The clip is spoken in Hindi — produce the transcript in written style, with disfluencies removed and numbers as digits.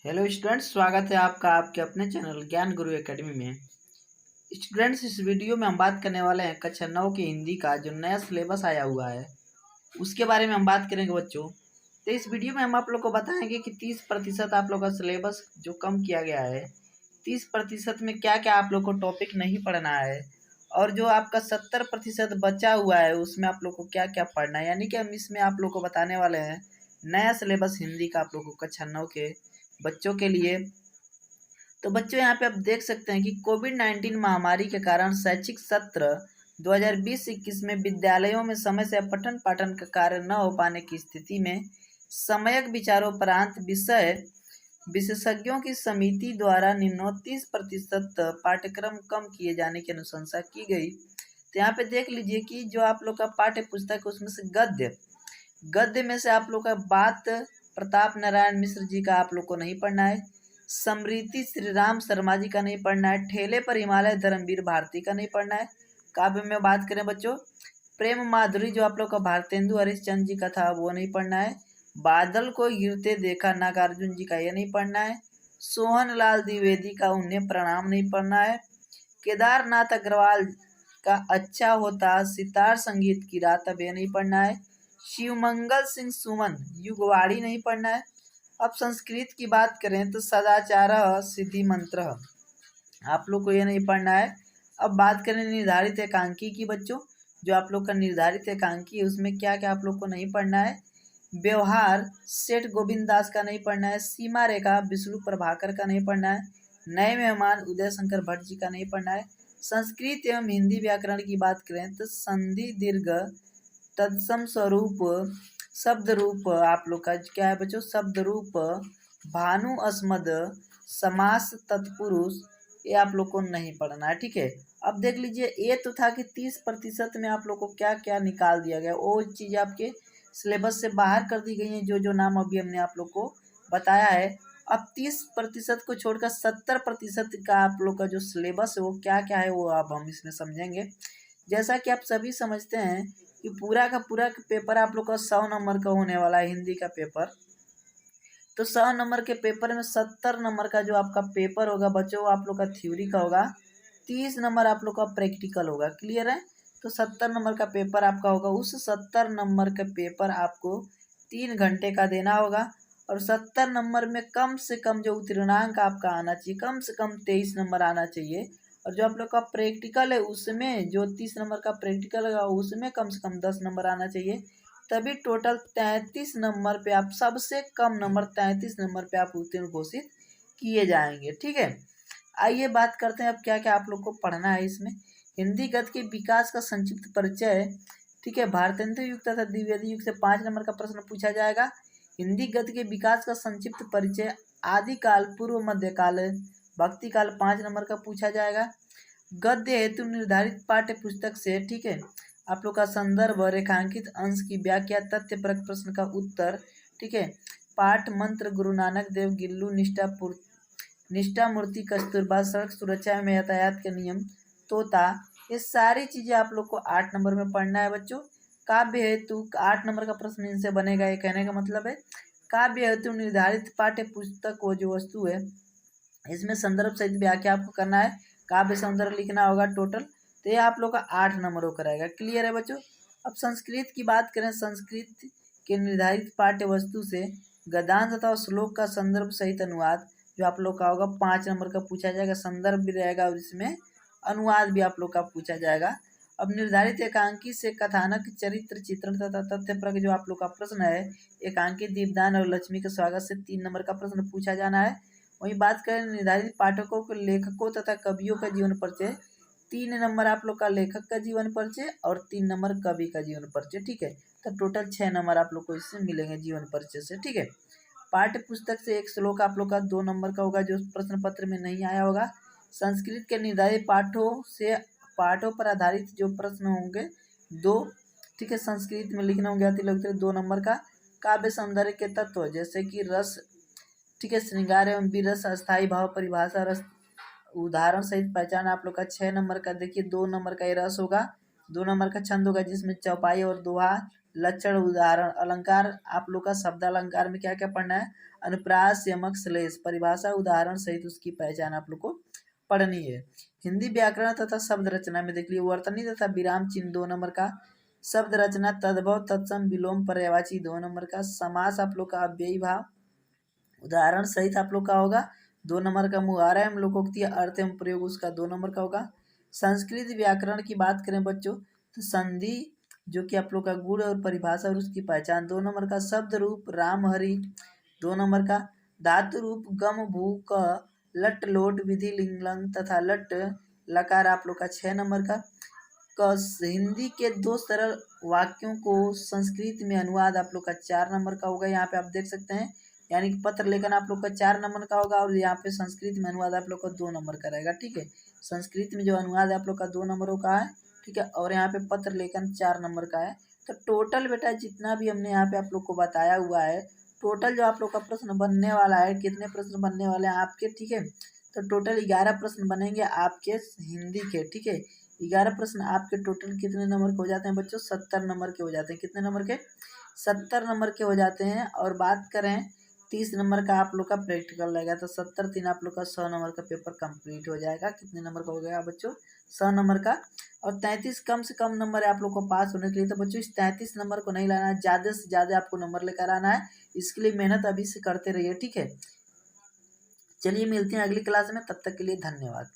हेलो स्टूडेंट्स, स्वागत है आपका आपके अपने चैनल ज्ञान गुरु एकेडमी में। स्टूडेंट्स, इस वीडियो में हम बात करने वाले हैं कक्षा 9 की हिंदी का जो नया सिलेबस आया हुआ है उसके बारे में हम बात करेंगे बच्चों। तो इस वीडियो में हम आप लोग को बताएंगे कि 30% आप लोग का सिलेबस जो कम किया गया है, 30% में क्या क्या आप लोग को टॉपिक नहीं पढ़ना है और जो आपका 70% बचा हुआ है उसमें आप लोग को क्या क्या पढ़ना है। यानी कि हम इसमें आप लोग को बताने वाले हैं नया सिलेबस हिंदी का आप लोग को कक्षा 9 के बच्चों के लिए। तो बच्चों, यहाँ पे आप देख सकते हैं कि कोविड-19 महामारी के कारण शैक्षिक सत्र 2020-21 में विद्यालयों में समय से पठन पाठन का कार्य न हो पाने की स्थिति में सम्यक विचारोपरांत विषय विशेषज्ञों की समिति द्वारा निम्नोक्त 30% पाठ्यक्रम कम किए जाने की अनुशंसा की गई। तो यहाँ पे देख लीजिए कि जो आप लोग का पाठ्य पुस्तक है उसमें से गद्य में से आप लोग का बात प्रताप नारायण मिश्र जी का आप लोग को नहीं पढ़ना है, समृति श्री राम शर्मा जी का नहीं पढ़ना है, ठेले पर हिमालय धर्मवीर भारती का नहीं पढ़ना है। काव्य में बात करें बच्चों, प्रेम माधुरी जो आप लोग का भारतेंदु हरिश्चंद्र जी का था वो नहीं पढ़ना है, बादल को गिरते देखा नागार्जुन जी का ये नहीं पढ़ना है, सोहन लाल द्विवेदी का उन्हें प्रणाम नहीं पढ़ना है, केदारनाथ अग्रवाल का अच्छा होता सितार संगीत की रात अब ये नहीं पढ़ना है, शिवमंगल सिंह सुमन युगवाड़ी नहीं पढ़ना है। अब संस्कृत की बात करें तो सदाचार सिद्धि मंत्र आप लोग को ये नहीं पढ़ना है। अब बात करें निर्धारित एकांकी की बच्चों, जो आप लोग का निर्धारित एकांकी है उसमें क्या क्या आप लोग को नहीं पढ़ना है। व्यवहार सेठ गोविंद दास का नहीं पढ़ना है, सीमा रेखा विष्णु प्रभाकर का नहीं पढ़ना है, नए मेहमान उदय शंकर भट्ट जी का नहीं पढ़ना है। संस्कृत एवं हिंदी व्याकरण की बात करें तो संधि दीर्घ तत्सम स्वरूप शब्द रूप आप लोग का क्या है बच्चों, शब्द रूप भानु अस्मद समास तत्पुरुष ये आप लोग को नहीं पढ़ना है। ठीक है, अब देख लीजिए ये तो था कि 30% में आप लोग को क्या क्या निकाल दिया गया, वो चीज़ आपके सिलेबस से बाहर कर दी गई हैं जो नाम अभी हमने आप लोग को बताया है। अब 30% को छोड़कर 70% का आप लोग का जो सिलेबस है वो क्या क्या है वो अब हम इसमें समझेंगे। जैसा कि आप सभी समझते हैं कि पूरा का पूरा पेपर आप लोग का 100 नंबर का होने वाला है हिंदी का पेपर। तो 100 नंबर के पेपर में 70 नंबर का जो आपका पेपर होगा बच्चों आप लोग का थ्योरी का होगा, 30 नंबर आप लोग का प्रैक्टिकल होगा। क्लियर है? तो 70 नंबर का पेपर आपका होगा, उस 70 नंबर का पेपर आपको 3 घंटे का देना होगा और 70 नंबर में कम से कम जो उत्तीर्णांक आपका आना चाहिए कम से कम 23 नंबर आना चाहिए। और जो आप लोग का प्रैक्टिकल है उसमें जो 30 नंबर का प्रैक्टिकल है उसमें कम से कम 10 नंबर आना चाहिए। तभी टोटल 33 नंबर पे आप सबसे कम नंबर 33 नंबर पे आप उत्तीर्ण घोषित किए जाएंगे। ठीक है, आइए बात करते हैं अब क्या क्या आप लोग को पढ़ना है इसमें। हिंदी गद्य के विकास का संक्षिप्त परिचय। ठीक है, भारतेंदु युग तथा द्विवेदी युग से 5 नंबर का प्रश्न पूछा जाएगा। हिंदी गद्य के विकास का संक्षिप्त परिचय, आदिकाल पूर्व मध्यकाल भक्ति काल 5 नंबर का पूछा जाएगा। गद्य हेतु निर्धारित पाठ्य पुस्तक से ठीक है आप लोग का संदर्भ रेखांकित अंश की व्याख्या तथ्यपरक प्रश्न का उत्तर। ठीक है, पाठ मंत्र गुरु नानक देव गिल्लू निष्ठा मूर्ति कस्तूरबा सड़क सुरक्षा में यातायात के नियम तोता, ये सारी चीजें आप लोग को 8 नंबर में पढ़ना है बच्चों। काव्य हेतु 8 नंबर का प्रश्न इनसे बनेगा, ये कहने का मतलब है काव्य हेतु निर्धारित पाठ्य पुस्तक वो जो वस्तु है इसमें संदर्भ सहित व्याख्या आपको करना है, काव्य सौंदर्य लिखना होगा टोटल। तो ये आप लोग का 8 नंबरों का रहेगा। क्लियर है बच्चों? अब संस्कृत की बात करें, संस्कृत के निर्धारित पाठ्य वस्तु से गद्यांश तथा श्लोक का संदर्भ सहित अनुवाद जो आप लोग का होगा 5 नंबर का पूछा जाएगा, संदर्भ भी रहेगा और इसमें अनुवाद भी आप लोग का पूछा जाएगा। अब निर्धारित एकांकी से कथानक चरित्र चित्रण तथा तथ्य पर जो आप लोग का प्रश्न है, एकांकी दीपदान और लक्ष्मी के स्वागत से 3 नंबर का प्रश्न पूछा जाना है। वहीं बात करें निर्धारित पाठकों के लेखकों तथा कवियों का जीवन परिचय, 3 नंबर आप लोग का लेखक का जीवन परिचय और 3 नंबर कवि का जीवन परिचय। ठीक है, तो टोटल 6 नंबर आप लोग को इससे मिलेंगे जीवन परिचय से। ठीक है, पाठ्य पुस्तक से एक श्लोक आप लोग का 2 नंबर का होगा जो प्रश्न पत्र में नहीं आया होगा। संस्कृत के निर्धारित पाठों पर आधारित जो प्रश्न होंगे 2। ठीक है, संस्कृत में लिखना होंगे अति लघु 2 नंबर का। काव्य सौंदर्य के तत्व जैसे कि रस, ठीक है, श्रृंगार एवं विरस, अस्थायी भाव परिभाषा, रस उदाहरण सहित पहचान आप लोग का 6 नंबर का। देखिए 2 नंबर का ये रस होगा, 2 नंबर का छंद होगा जिसमें चौपाई और दोहा लक्षण, उदाहरण, अलंकार। आप लोग का शब्द अलंकार में क्या क्या पढ़ना है? अनुप्रास, यमक, श्लेष, परिभाषा, उदाहरण सहित उसकी पहचान आप लोग को पढ़नी है। हिंदी व्याकरण तथा शब्द रचना में देख लिया, वर्तनी तथा विराम चिन्ह 2 नंबर का। शब्द रचना तद्भव, तत्सम, विलोम, पर्यायवाची 2 नंबर का। समास आप लोग का अव्ययी भाव, उदाहरण सहित आप लोग का होगा 2 नंबर का। मुहावरा एवं लोकोक्ति, अर्थ एवं प्रयोग उसका 2 नंबर का होगा। संस्कृत व्याकरण की बात करें बच्चों तो संधि जो कि आप लोग का गुण और परिभाषा और उसकी पहचान 2 नंबर का। शब्द रूप राम हरि 2 नंबर का। धातु रूप गम भू क लट लोट विधि लिंग लंग तथा लट लकार आप लोग का 6 नंबर का। हिंदी के 2 सरल वाक्यों को संस्कृत में अनुवाद आप लोग का 4 नंबर का होगा। यहाँ पे आप देख सकते हैं, यानी कि पत्र लेखन आप लोग का 4 नंबर का होगा और यहाँ पे संस्कृत में अनुवाद आप लोग का 2 नंबर का रहेगा। ठीक है, संस्कृत में जो अनुवाद आप लोग का 2 नंबरों का है। ठीक है, और यहाँ पे पत्र लेखन 4 नंबर का है। तो टोटल बेटा जितना भी हमने यहाँ पे आप लोग को बताया हुआ है, टोटल जो आप लोग का प्रश्न बनने वाला है, कितने प्रश्न बनने वाले हैं आपके? ठीक है, तो टोटल 11 प्रश्न बनेंगे आपके हिंदी के। ठीक है, 11 प्रश्न आपके टोटल कितने नंबर के हो जाते हैं बच्चों? 70 नंबर के हो जाते हैं। कितने नंबर के? 70 नंबर के हो जाते हैं। और बात करें 30 नंबर का आप लोग का प्रैक्टिकल रहेगा, तो 70 3 आप लोग का 100 नंबर का पेपर कंप्लीट हो जाएगा। कितने नंबर का हो गया बच्चों? 100 नंबर का। और 33 कम से कम नंबर है आप लोग को पास होने के लिए। तो बच्चों इस 33 नंबर को नहीं लाना है, ज़्यादा से ज़्यादा आपको नंबर लेकर आना है। इसके लिए मेहनत अभी से करते रहिए। ठीक है, चलिए मिलते हैं अगली क्लास में, तब तक के लिए धन्यवाद।